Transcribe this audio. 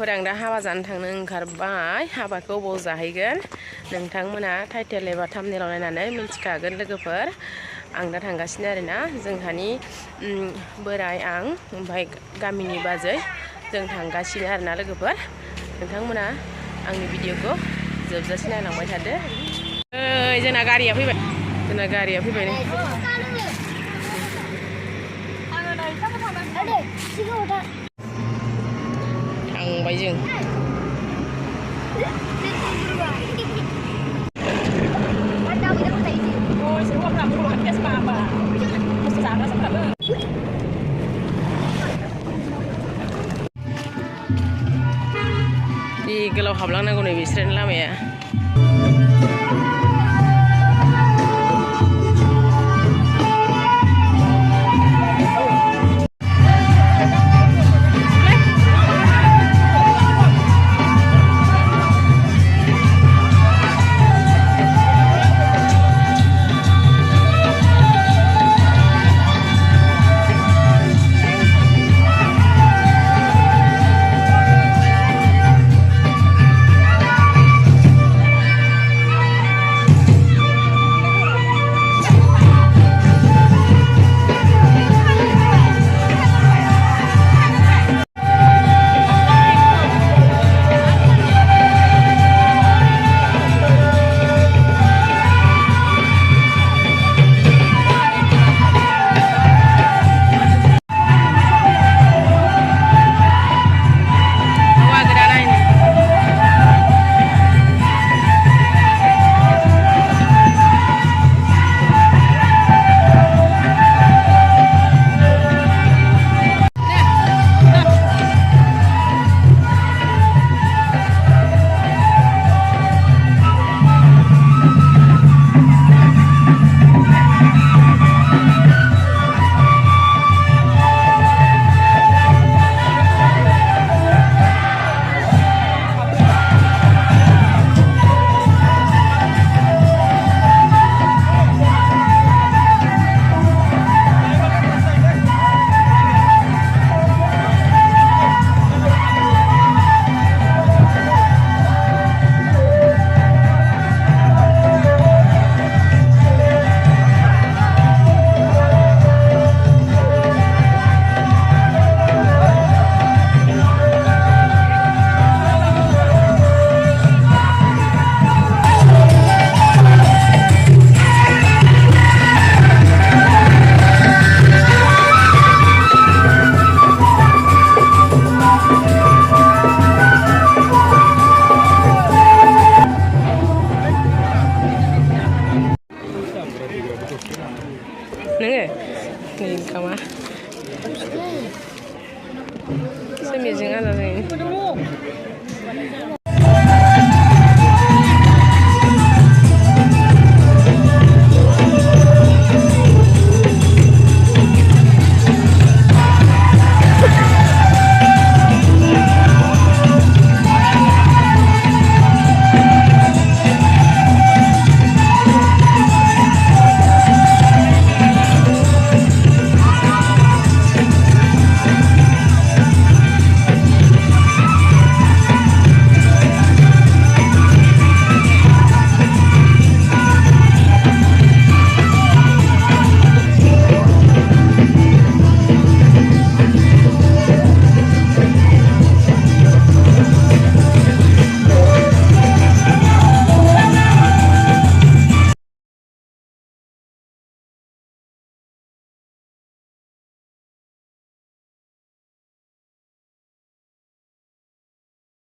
लोगोफोर आं दा हाबा जानो थांनो ओंखारबाय हाबाखौ बबाव जाहैगोन नोंथांमोना टाइटेल एबा थाम्बनेलाव नायनानै मिथिखागोन लोगोफोर आं दा थांगासिनो आरोना जोंहानि बोराय आं ओमफ्राय गामिनि बाजै जों थांगासिनो आरोना लोगोफोर नोंथांमोना आंनि भिडिअखौ जोबजासे नायलांबाय थादो जोंना गारिया फैबाय थांबाय जों जि गोलाव हाबलांनांगौ नै बिसोरनि लामाया